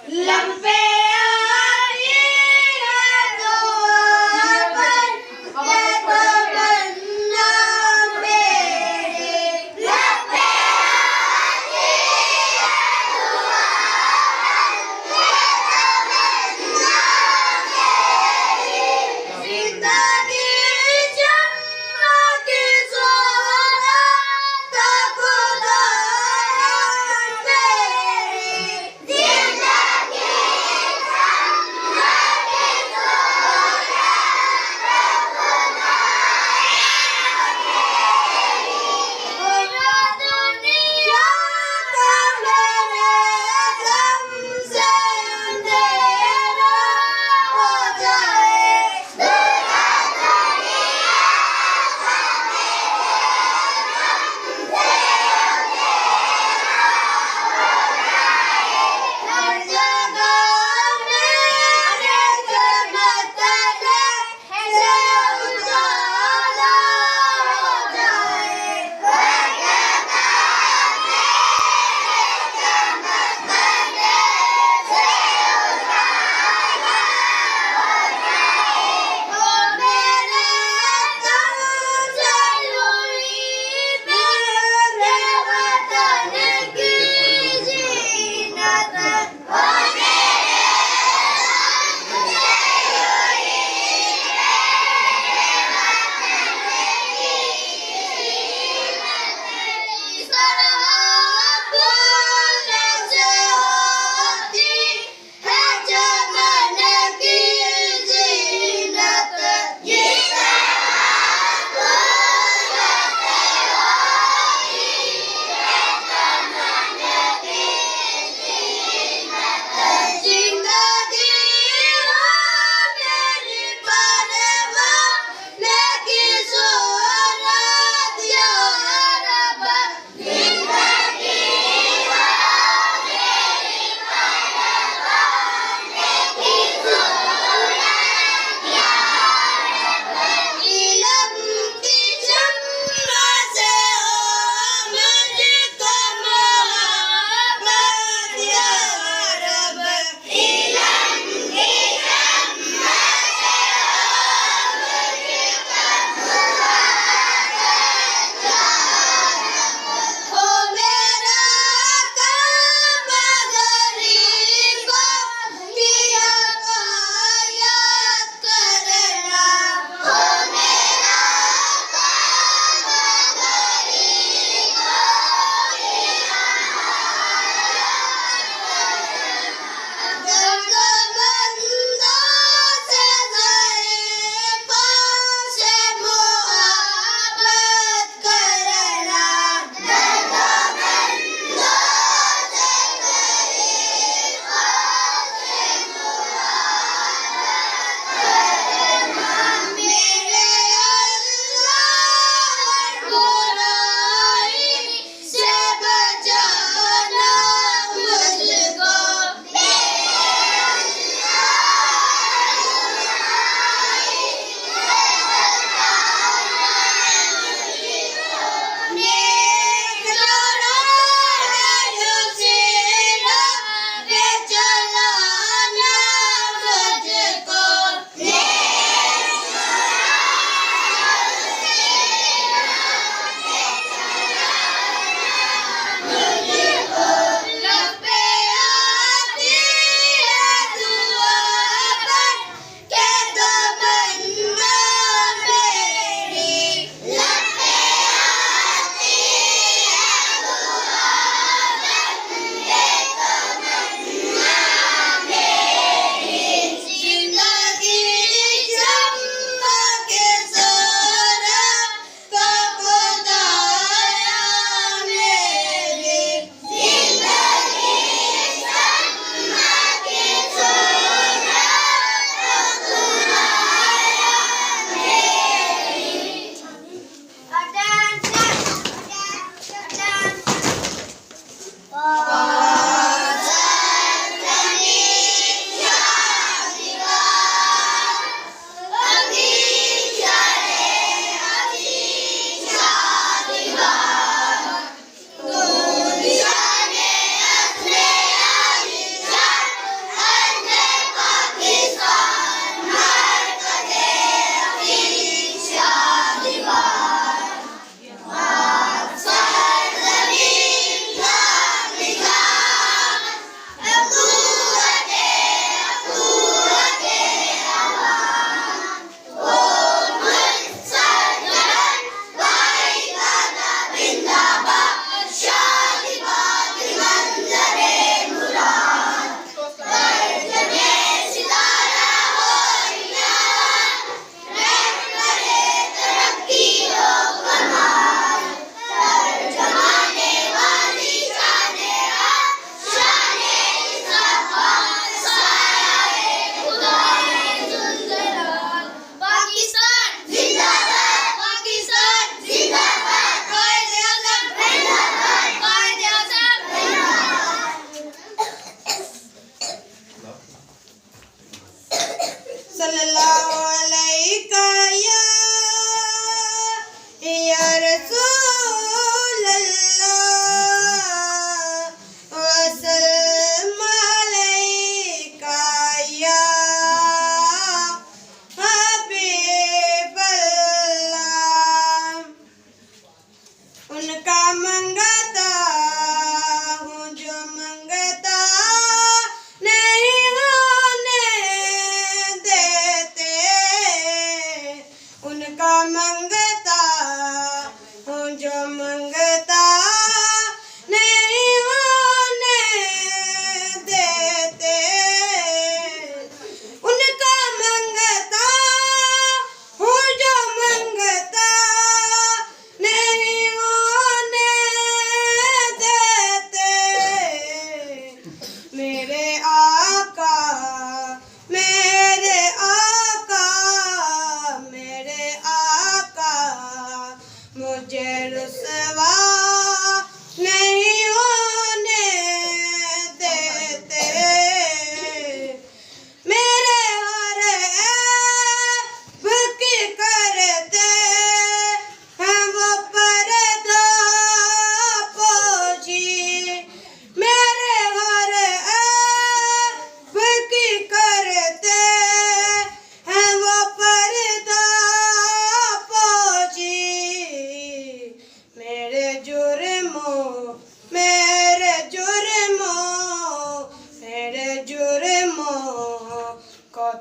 लब पे आती है दुआ पर ये तमन्ना मेरी। लब पे आती है दुआ पर ये तमन्ना मेरी। जिंदगी जन्नत सोना था खुदा मेरी। जिंदगी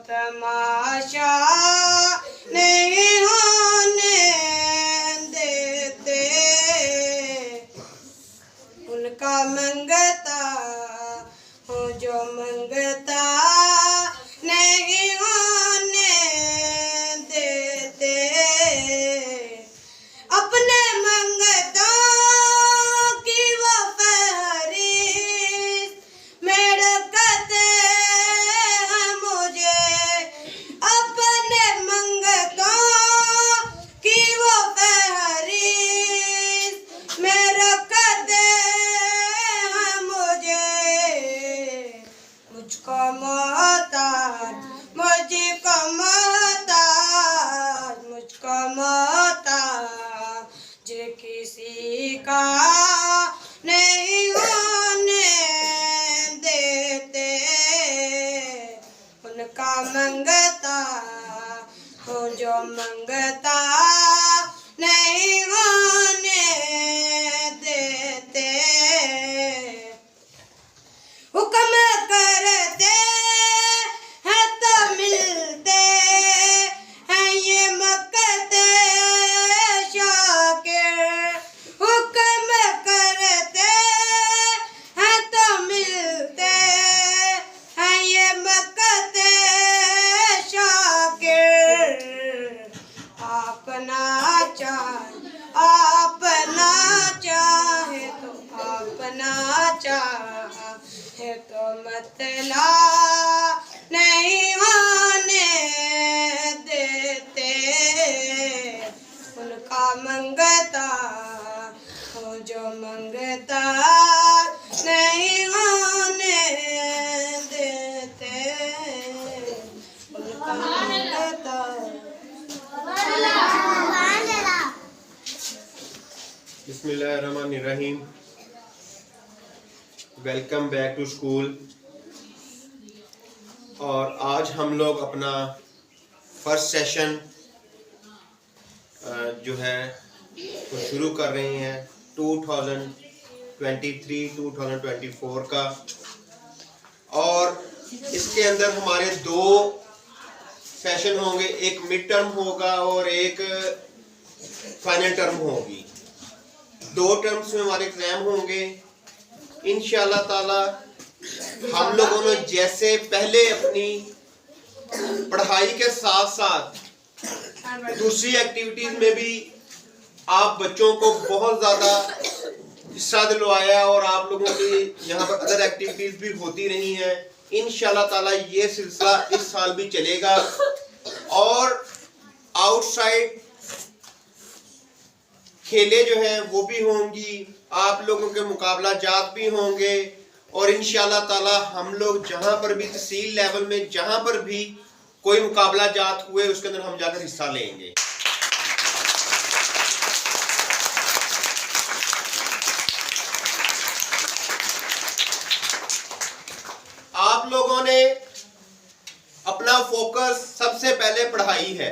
तमाशा नहीं होने देते, उनका मंगता हूँ जो मंगता नहीं होने देते, अपने मंगतों की वो फहरिस्त में रखते हैं मुझे, अपने मंगतों की वो फहरिस्त में रखते हैं मुझे, मुझको मोहताज मुझको मोहताज मुझको मोहताज किसी का नहीं होने देते, उनका मंगता हूँ जो मंगता नहीं होने देते, हुक्म करते हैं तो मिलते हैं ये मक्ते शाकिर, हुक्म करते हैं तो मिलते हैं ये मक्ते शाकिर, अपना चाहे तो अपना चाहे तो मतला नहीं होने देते, उनका मंगता हूँ जो मंगता नहीं होने देते, उनका मंगता। बिस्मिल्लाहिर्रहमानिर्रहीम। Welcome back to school. और आज हम लोग अपना फर्स्ट सेशन जो है वो शुरू कर रहे हैं 2023-2024 का, और इसके अंदर हमारे दो सेशन होंगे, एक मिड टर्म होगा और एक फाइनल टर्म होगी। दो टर्म्स में हमारे एग्जाम होंगे इंशाल्लाह ताला। हम लोगों ने जैसे पहले अपनी पढ़ाई के साथ साथ दूसरी एक्टिविटीज में भी आप बच्चों को बहुत ज़्यादा हिस्सा दिलवाया, और आप लोगों की यहाँ पर अदर एक्टिविटीज भी होती रही हैं। इंशाल्लाह ताला ये सिलसिला इस साल भी चलेगा, और आउटसाइड खेलें जो हैं वो भी होंगी, आप लोगों के मुकाबला जात भी होंगे, और इंशाल्लाह ताला हम लोग जहाँ पर भी तहसील लेवल में जहाँ पर भी कोई मुकाबला जात हुए उसके अंदर हम जाकर हिस्सा लेंगे। आप लोगों ने अपना फोकस सबसे पहले पढ़ाई है,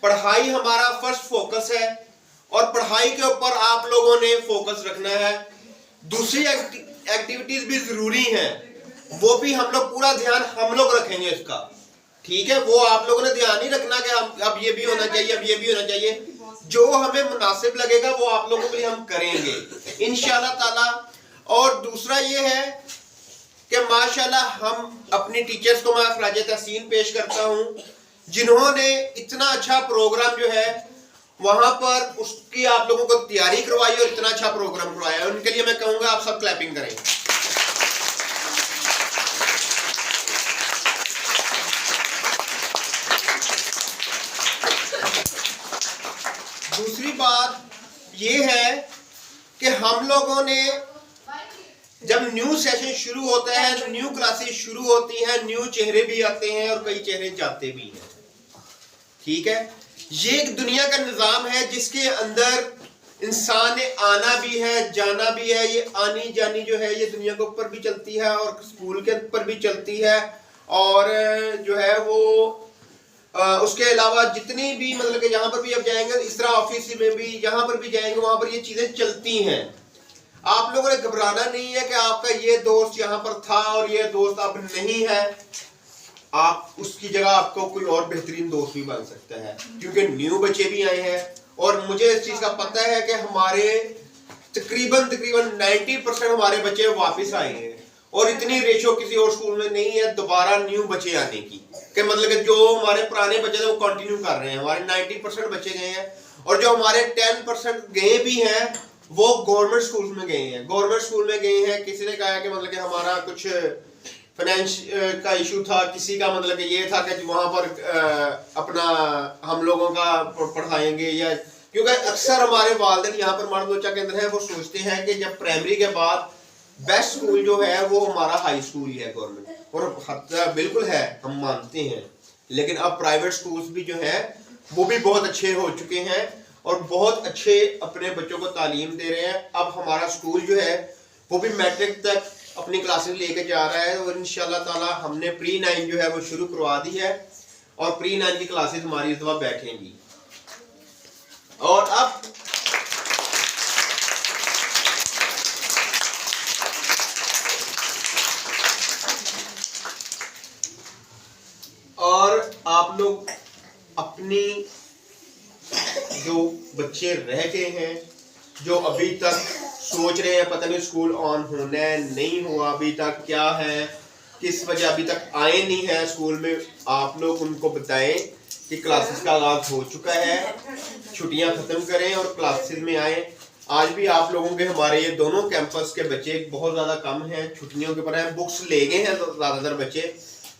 पढ़ाई हमारा फर्स्ट फोकस है, और पढ़ाई के ऊपर आप लोगों ने फोकस रखना है। दूसरी एक्टिविटीज भी जरूरी हैं, वो भी हम लोग पूरा ध्यान हम लोग रखेंगे इसका, ठीक है। वो आप लोगों ने ध्यान नहीं रखना कि हम अब ये भी होना चाहिए, अब ये भी होना चाहिए। जो हमें मुनासिब लगेगा वो आप लोगों के लिए हम करेंगे इंशाल्लाह ताला। और दूसरा ये है कि माशाल्लाह हम अपनी टीचर्स को मैं खराज तहसीन पेश करता हूँ, जिन्होंने इतना अच्छा प्रोग्राम जो है वहां पर उसकी आप लोगों को तैयारी करवाई और इतना अच्छा प्रोग्राम करवाया। उनके लिए मैं कहूंगा आप सब क्लैपिंग करें। दूसरी बात ये है कि हम लोगों ने जब न्यू सेशन शुरू होता है, न्यू क्लासेस शुरू होती हैं, न्यू चेहरे भी आते हैं और कई चेहरे जाते भी हैं, ठीक है। ये एक दुनिया का निज़ाम है जिसके अंदर इंसान ने आना भी है, जाना भी है। ये आनी जानी जो है ये दुनिया के ऊपर भी चलती है और स्कूल के ऊपर भी चलती है, और जो है वो उसके अलावा जितनी भी मतलब कि जहाँ पर भी आप जाएंगे, इस तरह ऑफिस में भी जहाँ पर भी जाएंगे वहाँ पर ये चीज़ें चलती हैं। आप लोगों ने घबराना नहीं है कि आपका ये दोस्त यहाँ पर था और ये दोस्त अब नहीं है। आप उसकी जगह आपको कोई और बेहतरीन दोस्त भी बन सकता है, क्योंकि न्यू बच्चे भी आए हैं और मुझे इस चीज का पता है कि हमारे तकरीबन 90% हमारे बच्चे वापस आए हैं और इतनी रेशो किसी और स्कूल में नहीं है दोबारा न्यू बच्चे आने की, कि मतलब कि जो हमारे पुराने बच्चे थे वो कंटिन्यू कर रहे हैं। हमारे 90% बच्चे गए हैं और जो हमारे 10% गए भी हैं वो गवर्नमेंट स्कूल में गए हैं। गवर्नमेंट स्कूल में गए हैं, किसी ने कहा कि मतलब कि हमारा कुछ फाइनेंस का इशू था, किसी का मतलब कि ये था कि वहाँ पर अपना हम लोगों का पढ़ाएंगे, या क्योंकि अक्सर हमारे वालिदैन यहाँ पर मर्द बच्चा केंद्र है वो सोचते हैं कि जब प्राइमरी के बाद बेस्ट स्कूल जो है वो हमारा हाई स्कूल ही है गवर्नमेंट, और बिल्कुल है, हम मानते हैं। लेकिन अब प्राइवेट स्कूल्स भी जो है वो भी बहुत अच्छे हो चुके हैं और बहुत अच्छे अपने बच्चों को तालीम दे रहे हैं। अब हमारा स्कूल जो है वो भी मैट्रिक तक अपनी क्लासेस लेके जा रहा है और इंशाल्लाह ताला हमने प्री 9 जो है वो शुरू करवा दी है और प्री 9 की क्लासेस हमारी इस दफा बैठेंगी। और अब आप लोग अपनी जो बच्चे रह गए हैं, जो अभी तक सोच रहे हैं पता नहीं स्कूल ऑन होना है नहीं हुआ अभी तक, क्या है किस वजह अभी तक आए नहीं है स्कूल में, आप लोग उनको बताएं कि क्लासेस का आगाज हो चुका है, छुट्टियां खत्म करें और क्लासेस में आए। आज भी आप लोगों के हमारे ये दोनों कैंपस के बच्चे बहुत ज़्यादा कम हैं, छुट्टियों के ऊपर हैं, बुक्स ले गए हैं ज़्यादातर बच्चे,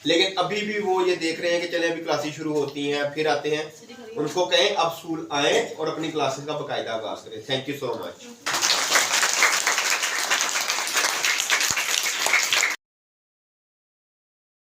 लेकिन अभी भी वो ये देख रहे हैं कि चले अभी क्लासेस शुरू होती हैं फिर आते हैं। उनको कहें अब स्कूल आए और अपनी क्लासेस का बाकायदा आगाज करें। Thank you so much.